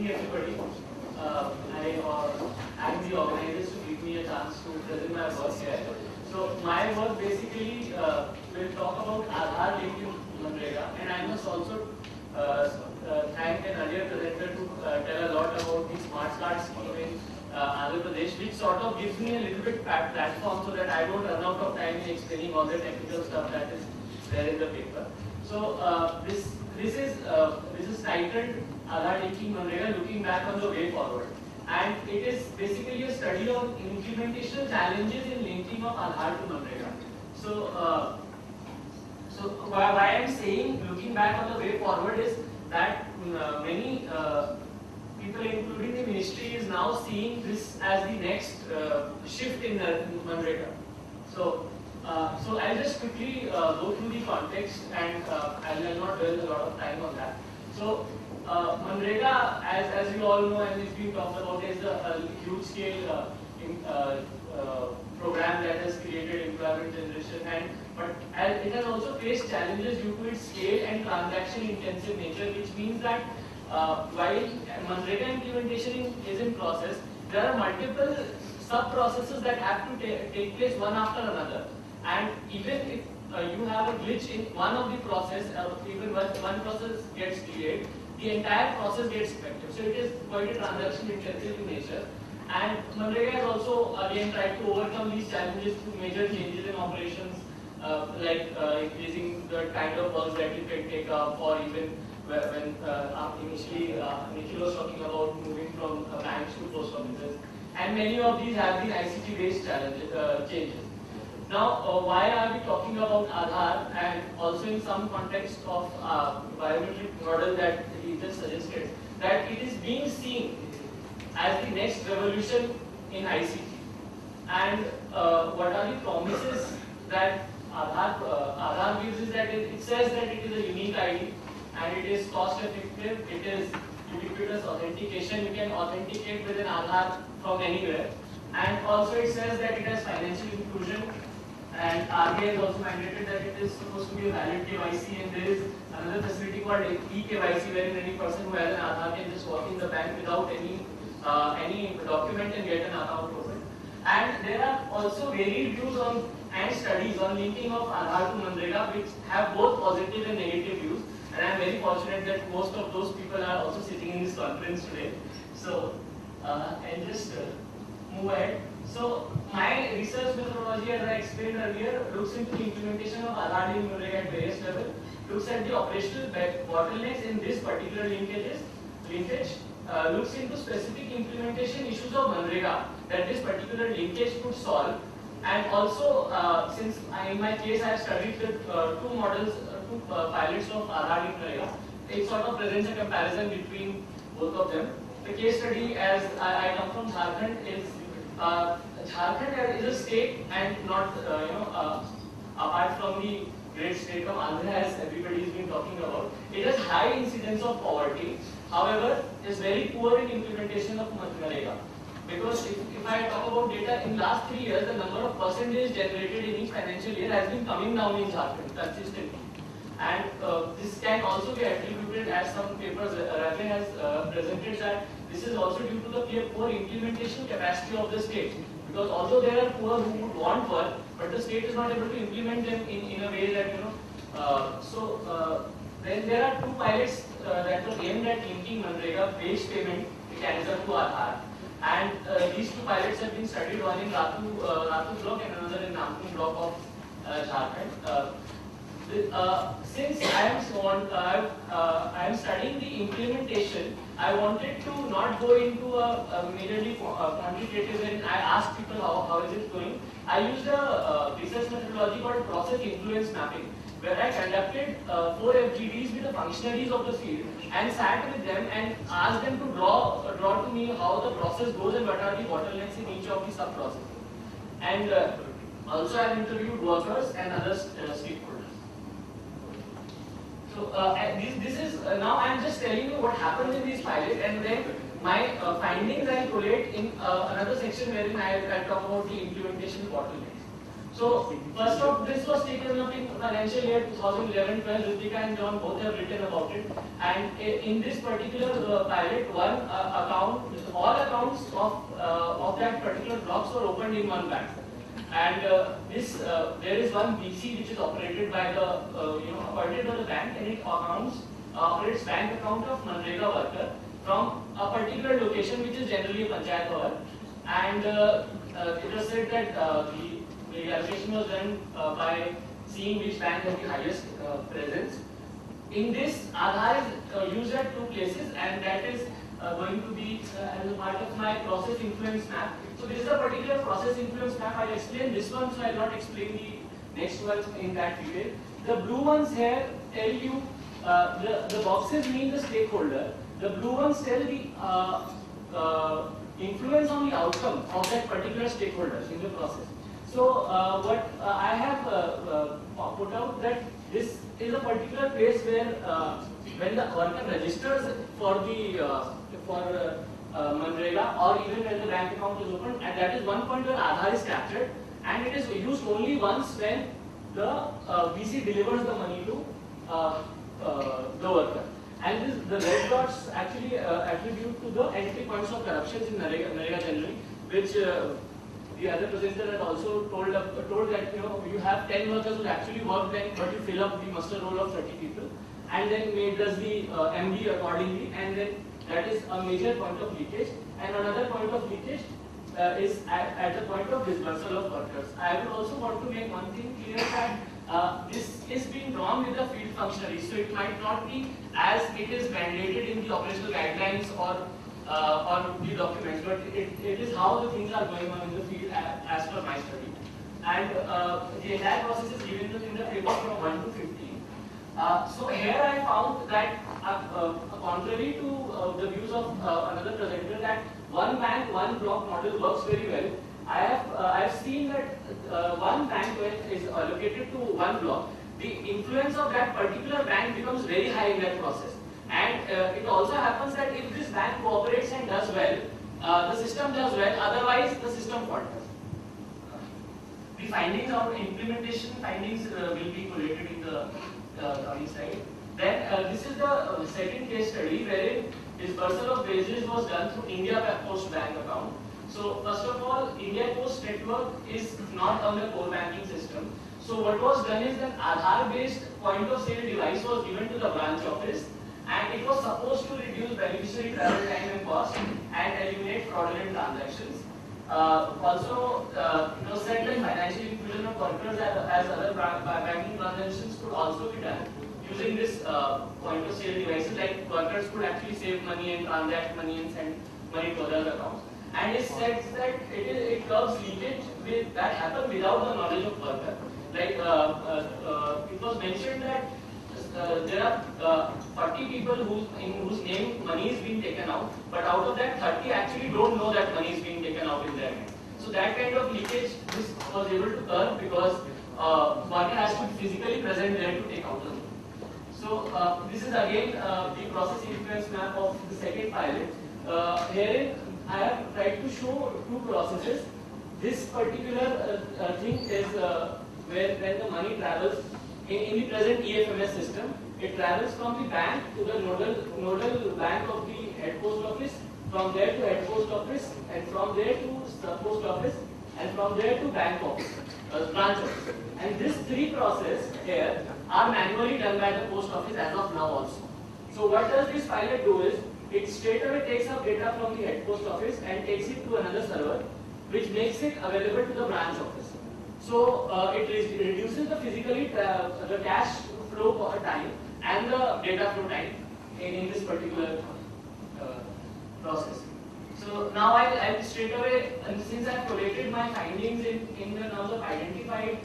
evening, everybody. I'm the organizers to give me a chance to present my work here. So my work basically will talk about Aadhaar linked in MGNREGA, and I must also thank an earlier presenter to tell a lot about the smart card scheme in Andhra Pradesh, which sort of gives me a little bit platform so that I don't run out of time in explaining all the technical stuff that is there in the paper. So this is titled Aadhaar linking MGNREGA, looking back on the way forward, and it is basically a study of implementation challenges in linking of Aadhaar to MGNREGA. So why I'm saying looking back on the way forward is that many people, including the ministry, is now seeing this as the next shift in MGNREGA. So I'll just quickly go through the context, and I'll not dwell a lot of time on that. So MGNREGA, as you all know, and it's been talked about, is a huge scale program that has created employment generation, but it has also faced challenges due to its scale and transaction intensive nature, which means that while MGNREGA implementation is in process, there are multiple sub-processes that have to take place one after another. And even if you have a glitch in one of the process, even one process gets delayed, the entire process gets affected. So it is quite a transaction intensive in nature. And MGNREGA has also again tried to overcome these challenges through major changes in operations, like increasing the kind of works that you can take up, or even when initially Nikhil was talking about moving from banks to post offices. And many of these have been ICT-based changes. Now, why are we talking about Aadhaar, and also in some context of biometric model that he just suggested, that it is being seen as the next revolution in ICT. And what are the promises that Aadhaar gives is that it says that it is a unique ID, and it is cost effective, it is ubiquitous authentication, you can authenticate with an Aadhaar from anywhere, and also it says that it has financial inclusion. And RBI has also mandated that it is supposed to be a valid KYC, and there is another facility called e-KYC, wherein any person who has an Aadhaar can just walk in the bank without any document and get an account open. And there are also varied views on and studies on linking of Aadhaar to MGNREGA, which have both positive and negative views. And I am very fortunate that most of those people are also sitting in this conference today. So I'll just move ahead. So my research methodology, as I explained earlier, looks into the implementation of Aadhaar in MGNREGA at various levels, looks at the operational bottlenecks in this particular linkage, looks into specific implementation issues of MGNREGA that this particular linkage could solve, and also since in my case I have studied with two pilots of Aadhaar in MGNREGA, it sort of presents a comparison between both of them. The case study, as I come from Jharkhand, is Jharkhand is a state, and not apart from the great state of Andhra, as everybody has been talking about. It has high incidence of poverty. However, is very poor in implementation of MGNREGA. Because if I talk about data, in last 3 years, the number of percentage generated in each financial year has been coming down in Jharkhand consistently. And this can also be attributed, as some papers Rajan has presented, that this is also due to the poor implementation capacity of the state. Because although there are poor who would want work, but the state is not able to implement them in a way that, then there are two pilots that were aimed at linking MGNREGA wage payment mechanism to Aadhaar. And these two pilots have been studied, one in Ratu block and another in Nampur block of Jharkhand. Since I am studying the implementation, I wanted to not go into a majorly quantitative, and I asked people how is it going. I used a research methodology called process influence mapping, where I conducted 4 FGDs with the functionaries of the field and sat with them and asked them to draw to me how the process goes and what are the bottlenecks in each of the sub-processes. And also I have interviewed workers and other stakeholders. So this is now I am just telling you what happens in these pilots, and then my findings I collate in another section wherein I talk about the implementation bottlenecks. So first of this was taken up in financial year 2011-12. Ritika and John both have written about it. And in this particular pilot, all accounts of that particular blocks were opened in one bank. And there is one BC which is operated by the appointed by the bank, and it operates bank account of Manrega worker from a particular location, which is generally a panchayat hall. And it was said that the allocation was done by seeing which bank has the highest presence. In this, Aadhaar is used at two places, and that is going to be as a part of my process influence map. So this is a particular process influence map. I'll explain this one, so I'll not explain the next one in that detail. The blue ones here tell you, the boxes mean the stakeholder. The blue ones tell the influence on the outcome of that particular stakeholder in the process. So what I have put out that this is a particular place where when the worker registers for the Manrega, or even when the bank account is opened, and that is one point where Aadhaar is captured, and it is used only once when the VC delivers the money to the worker. And the red dots actually attribute to the entry points of corruptions in Narega generally, which the other presenter had also told that you have 10 workers who actually work then, but you fill up the muster roll of 30 people, and then does the MD accordingly, and then that is a major point of leakage. And another point of leakage is at the point of dispersal of workers. I would also want to make one thing clear that this is being drawn with the field functionaries, so it might not be as it is mandated in the operational guidelines or the documents, but it is how the things are going on in the field as per my study. And the entire process is given in the paper from 1 to 15. So here I found that contrary to the views of another presenter, that one bank, one block model works very well. I have seen that one bank is allocated to one block, the influence of that particular bank becomes very high in that process. And it also happens that if this bank cooperates and does well, the system does well, otherwise the system falters. The findings of implementation findings will be collated in the coming slide. Then this is the second case study wherein disbursal of wages was done through India Post Bank account. So first of all, India Post network is not on the core banking system. So what was done is that Aadhaar based point of sale device was given to the branch office, and it was supposed to reduce beneficiary travel time and cost and eliminate fraudulent transactions. Also, it was said that financial inclusion of workers as other banking transactions could also be done using this point of sale devices, like workers could actually save money and transact money and send money to other accounts. And it says that it curbs leakage that happen without the knowledge of worker. Like it was mentioned that there are 40 people in whose name money is being taken out, but out of that 30 actually don't know that money is being taken out in their name. So that kind of leakage this was able to curb because worker has to be physically present there to take out the money. So this is again the process influence map of the second pilot. Herein I have tried to show two processes. This particular thing is where when the money travels in the present EFMS system, it travels from the bank to the nodal bank of the head post office, from there to head post office, and from there to sub post office, and from there to bank office, branch office. And these three processes here are manually done by the post office as of now also. So what does this pilot do is, it straight away takes up data from the head post office and takes it to another server, which makes it available to the branch office. So it reduces the physically the cash flow time and the data flow time in this particular process. So now I'll straight away, and since I've collated my findings in the terms of identified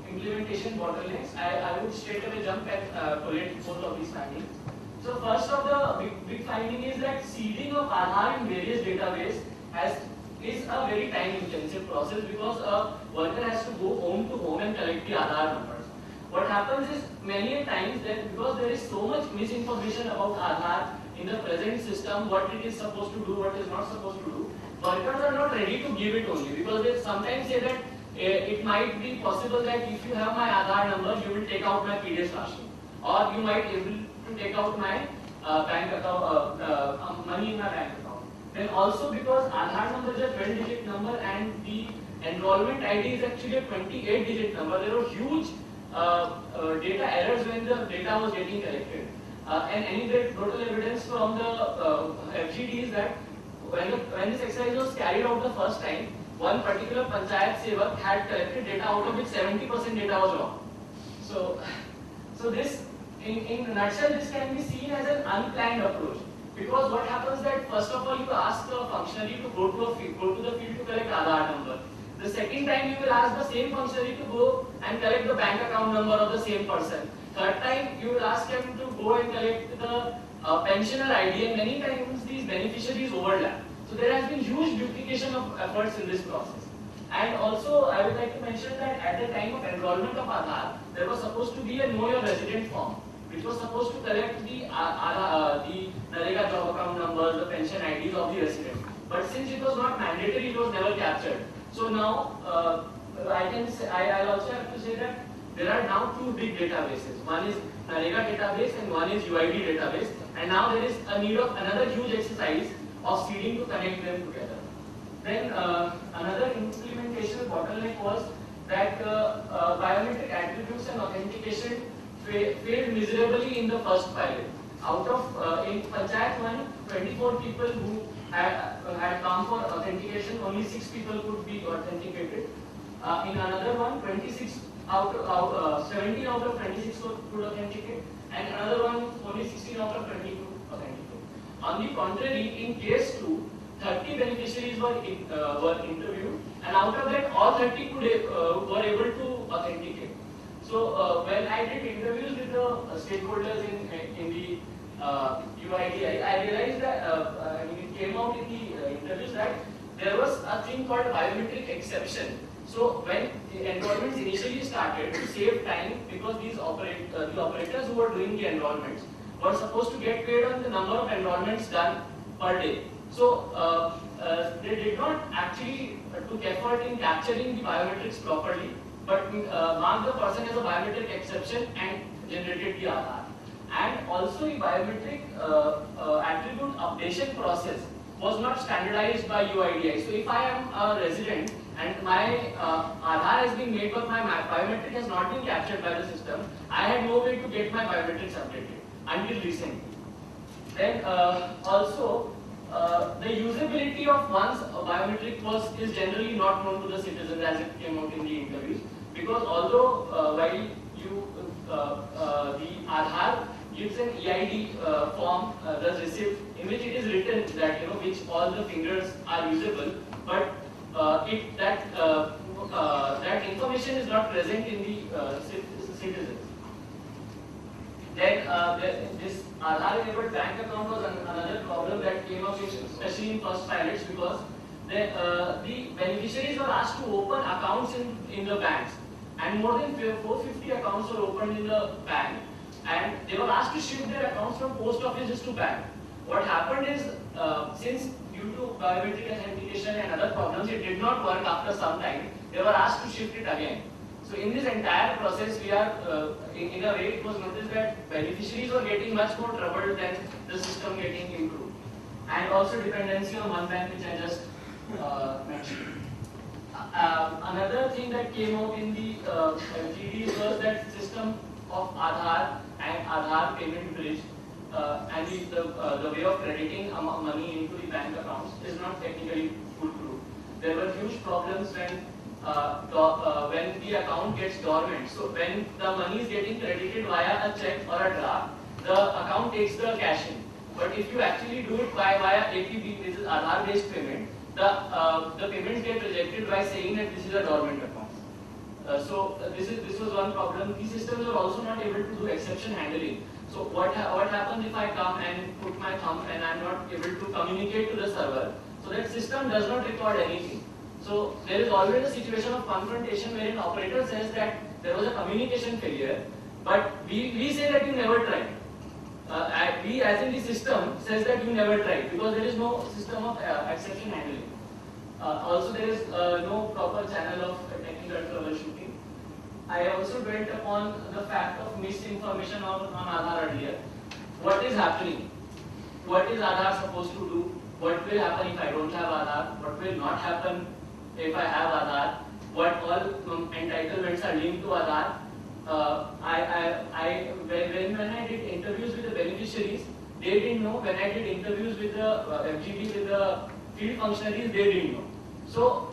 implementation bottlenecks, I would straight away jump and collate both of these findings. So first of the big finding is that seeding of Aadhaar in various databases is a very time-intensive process because a worker has to go home to home and collect the Aadhaar numbers. What happens is many a times that because there is so much misinformation about Aadhaar in the present system, what it is supposed to do, what it is not supposed to do, workers are not ready to give it only because they sometimes say that it might be possible that if you have my Aadhaar number, you will take out my PDS Rashi, or you might be able to take out my bank account, money in my bank account. Then also because Aadhaar number is a 12-digit number and the enrollment ID is actually a 28-digit number, there were huge data errors when the data was getting collected. And anecdotal evidence from the FGD is that when this exercise was carried out the first time, one particular panchayat sevak had collected data out of which 70% data was wrong. So this, in a nutshell, this can be seen as an unplanned approach. Because what happens that first of all you ask the functionary to go to the field to collect Aadhaar number. The second time you will ask the same functionary to go and collect the bank account number of the same person. Third time you will ask him to go and collect the pensioner ID, and many times these beneficiaries overlap. So there has been huge duplication of efforts in this process. And also I would like to mention that at the time of enrollment of Aadhaar, there was supposed to be a Know Your Resident form, which was supposed to collect the NREGA job account numbers, the pension IDs of the resident. But since it was not mandatory, it was never captured. So now I'll also have to say that there are now two big databases. One is NREGA database and one is UID database. And now there is a need of another huge exercise of seeding to connect them together. Then another implementation bottleneck was that biometric attributes and authentication failed miserably in the first pilot. Out of in Panchayat 1, 24 people who had come for authentication, only 6 people could be authenticated. In another one, 17 out of 26 could authenticate, and another one only 16 out of 20 could authenticate. On the contrary, in case 2, 30 beneficiaries were interviewed, and out of that, all 30 were able to authenticate. So when I did interviews with the stakeholders in the UID, I realized that it came out in the interviews that there was a thing called biometric exception. So when the enrollments initially started, to save time, because the operators who were doing the enrollments were supposed to get paid on the number of enrollments done per day. So they did not actually took effort in capturing the biometrics properly, but marked the person as a biometric exception and generated the Aadhaar. And also the biometric attribute updation process was not standardized by UIDI. So if I am a resident and my Aadhaar has been made but my biometric has not been captured by the system, I had no way to get my biometrics updated until recently. Then also the usability of one's biometric is generally not known to the citizens as it came out in the interviews, because although while the Aadhaar gives an EID form, does receive, in which it is written that which all the fingers are usable, but that information is not present in the citizens. Then this Aadhaar-enabled bank account was another problem that came up, especially in first pilots, because the beneficiaries were asked to open accounts in the banks, and more than 450 accounts were opened in the bank, and they were asked to shift their accounts from post offices to bank. What happened is, since due to biometric authentication and other problems, it did not work after some time, they were asked to shift it again. So in this entire process, we are, in a way, it was noticed that beneficiaries were getting much more trouble than the system getting improved. And also dependency on one bank, which I just mentioned. Another thing that came out in the FGDs was that system of Aadhaar and Aadhaar payment bridge and the way of crediting money into the bank accounts is not technically foolproof. There were huge problems when the account gets dormant. So when the money is getting credited via a check or a draft, the account takes the cash in. But if you actually do it via APB, this is Aadhaar based payment, the payments get rejected by saying that this is a dormant account. So this was one problem. These systems are also not able to do exception handling. So what happens if I come and put my thumb and I am not able to communicate to the server? So that system does not record anything. So there is always a situation of confrontation where an operator says that there was a communication failure, but we say that you never tried. We as in the system says that you never tried, because there is no system of exception handling. Also there is no proper channel of technical troubleshooting. I also dwelt upon the fact of misinformation on Aadhaar earlier. What is happening? What is Aadhaar supposed to do? What will happen if I don't have Aadhaar? What will not happen if I have Aadhaar? What all entitlements are linked to Aadhaar? When I did interviews with the beneficiaries, they didn't know. When I did interviews with the FGD, with the field functionaries, they didn't know. So,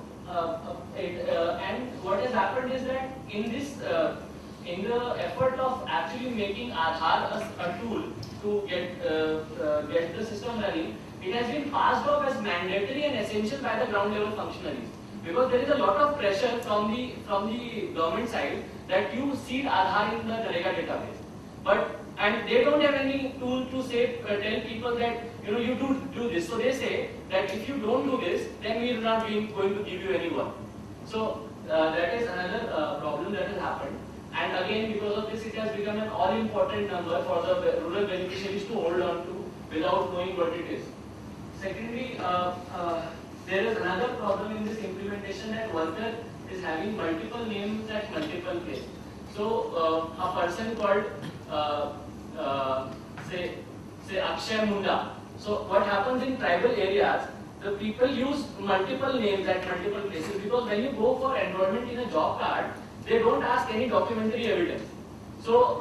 and what has happened is that in the effort of actually making Aadhaar a tool to get the system running, it has been passed off as mandatory and essential by the ground level functionaries. Because there is a lot of pressure from the government side that you seed Aadhaar in the NREGA database. And they don't have any tool to say, tell people that you do this. So they say that if you don't do this, then we are not going to give you any work. So that is another problem that has happened. And again, because of this, it has become an all-important number for the rural beneficiaries to hold on to without knowing what it is. Secondly, there is another problem in this implementation that worker is having multiple names at multiple places. So a person called say Akshay Munda. So what happens in tribal areas, the people use multiple names at multiple places because when you go for enrollment in a job card, they don't ask any documentary evidence. So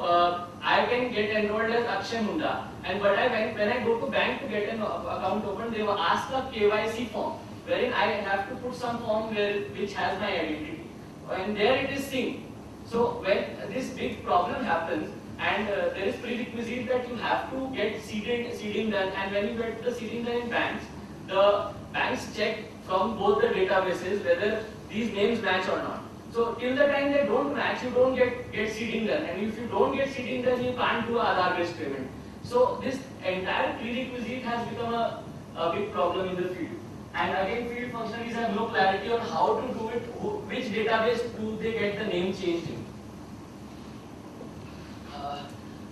I can get enrolled as Akshay Munda, but when I go to bank to get an account open, they will ask a KYC form, wherein I have to put some form which has my identity, and there it is seen. So when this big problem happens, and there is prerequisite that you have to get seeding done, and when you get the seeding done in banks, the banks check from both the databases whether these names match or not. So till the time they don't match, you don't get seeding done, and if you don't get seeding done, you can't do Aadhaar-based payment. So this entire prerequisite has become a big problem in the field. And again, field functionaries have no clarity on how to do it, which database do they get the name changed in.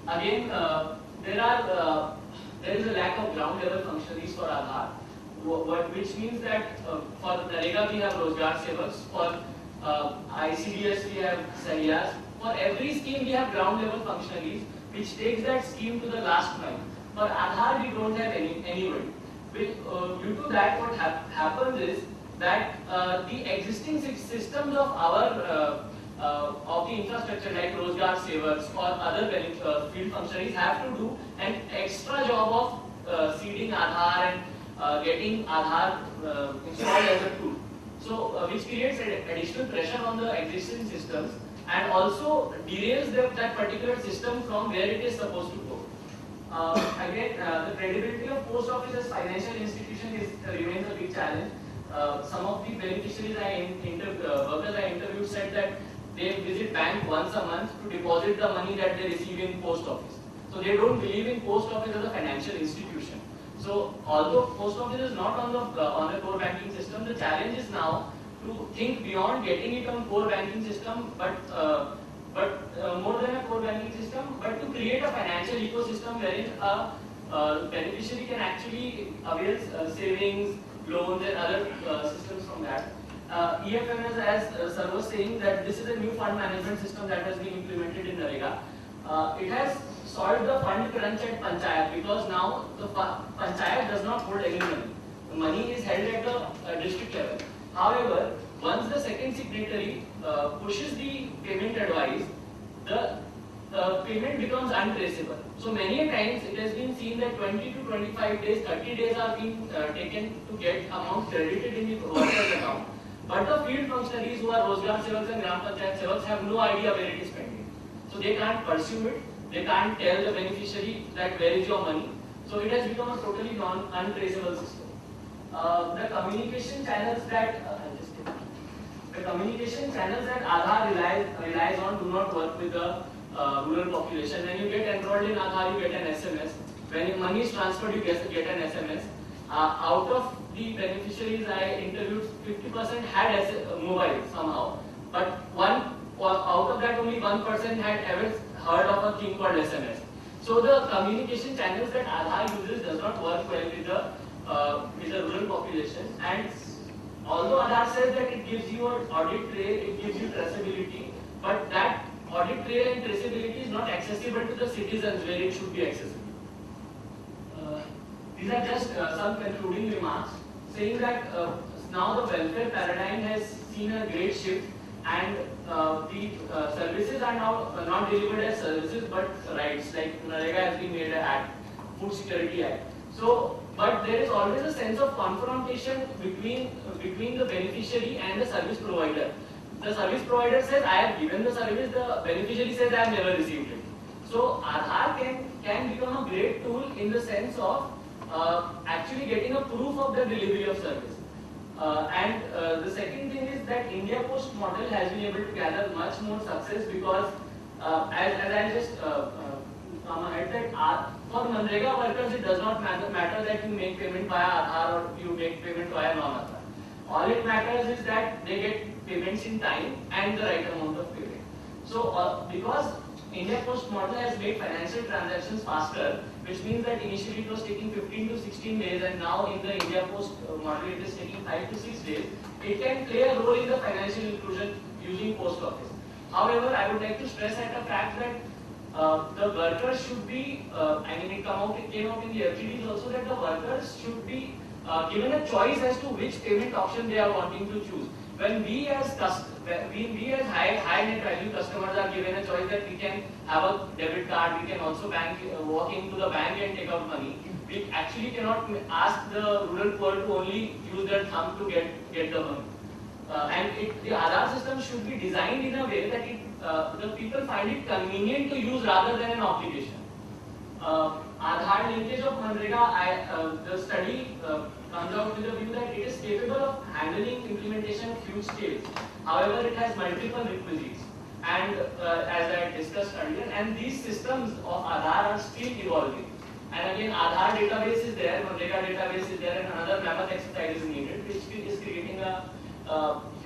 Again, there is a lack of ground level functionaries for Aadhaar, which means that for NREGA we have Rozgar Sevaks, for ICDS we have Sahyas. For every scheme we have ground level functionaries, which takes that scheme to the last mile. For Aadhaar we don't have anybody. Due to that, what happens is that the existing systems of our of the infrastructure like Rozgar Sevaks or other field functionaries have to do an extra job of seeding Aadhaar and getting Aadhaar installed as a tool. So which creates additional pressure on the existing systems and also derails that particular system from where it is supposed to go. Again, the credibility of post office as financial institution remains a big challenge. Some of the beneficiaries workers I interviewed said that they visit bank once a month to deposit the money that they receive in post office. So they don't believe in post office as a financial institution. So although post office is not on the core banking system, the challenge is now to think beyond getting it on core banking system, but more than a core banking system, but to create a financial ecosystem wherein a beneficiary can actually avail savings, loans, and other systems from that. EFMS, as Sir was saying, that this is a new fund management system that has been implemented in NREGA. It has solved the fund crunch at Panchayat because now the Panchayat does not hold any money. The money is held at the district level. However, once the second signatory pushes the payment advice, the payment becomes untraceable. So many times it has been seen that 20 to 25 days, 30 days are being taken to get amount credited in the worker's account. But the field functionaries who are Rozgar Sevaks and Gram Panchayat Sevaks have no idea where it is pending. So they can't pursue it, they can't tell the beneficiary that where is your money. So it has become a totally untraceable system. The communication channels that Aadhaar relies on do not work with the rural population. When you get enrolled in Aadhaar, you get an SMS. When your money is transferred, you get an SMS. Out of the beneficiaries I interviewed, 50% had mobile somehow, but out of that only 1% had ever heard of a thing called SMS. So the communication channels that Aadhaar uses does not work well with the rural population, and although Aadhaar says that it gives you an audit trail, it gives you traceability, but that audit trail and traceability is not accessible to the citizens where it should be accessible. These are just some concluding remarks saying that now the welfare paradigm has seen a great shift, and the services are now not delivered as services but rights, like NREGA has been made an act, Food Security Act. So, but there is always a sense of confrontation between the beneficiary and the service provider. The service provider says, I have given the service, the beneficiary says, I have never received it. So Aadhaar can become a great tool in the sense of actually getting a proof of the delivery of service. The second thing is that India Post model has been able to gather much more success because, as I just come ahead, that for MGNREGA workers it does not matter that you make payment via Aadhaar or you make payment via non-Aadhaar. All it matters is that they get payments in time and the right amount of payment. So because India Post model has made financial transactions faster, which means that initially it was taking 15 to 16 days, and now in the India Post model it is taking 5 to 6 days. It can play a role in the financial inclusion using post office. However, I would like to stress at the fact that the workers should be, it came out in the FGDs also, that the workers should be given a choice as to which payment option they are wanting to choose. When we as high net value customers are given a choice that we can have a debit card, we can also walk into the bank and take out money, we actually cannot ask the rural poor to only use their thumb to get the money. The Aadhaar system should be designed in a way that the people find it convenient to use rather than an obligation. Aadhaar linkage of MGNREGA, the study comes out with the view that it is capable of handling implementation at huge scales. However, it has multiple requisites, and as I discussed earlier, and these systems of Aadhaar are still evolving. And again, Aadhaar database is there, MGNREGA database is there, and another mammoth exercise is needed, which is creating a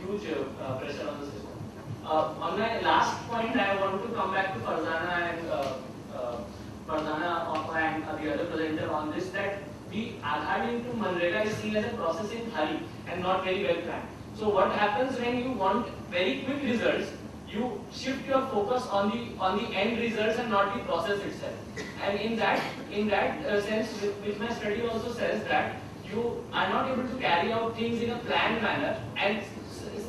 huge pressure on the system. On my last point, I want to come back to Farzana and the other presenter on this, that the Aadhaar link to MGNREGA is seen as a process in hurry and not very well planned. So what happens when you want very quick results? You shift your focus on the end results and not the process itself. And in that sense, which my study also says that you are not able to carry out things in a planned manner, and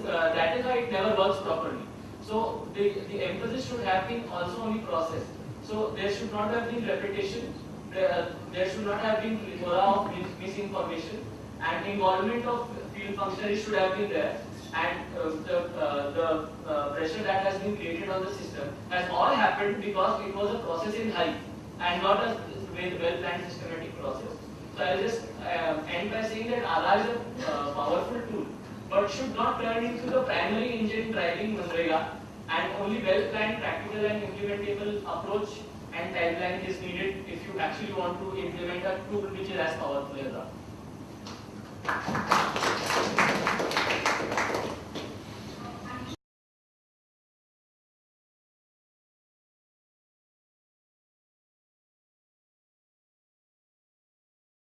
that is why it never works properly. So the emphasis should have been also on the process. So there should not have been repetition, there should not have been plethora of misinformation, and involvement of field functionaries should have been there, and the pressure that has been created on the system has all happened because it was a process in hurry and not a well-planned systematic process. So I will just end by saying that Aadhaar is a powerful tool, but should not turn into the primary engine driving MGNREGA, and only well-planned, practical and implementable approach and timeline is needed if you actually want to implement a tool which is as powerful as Aadhaar.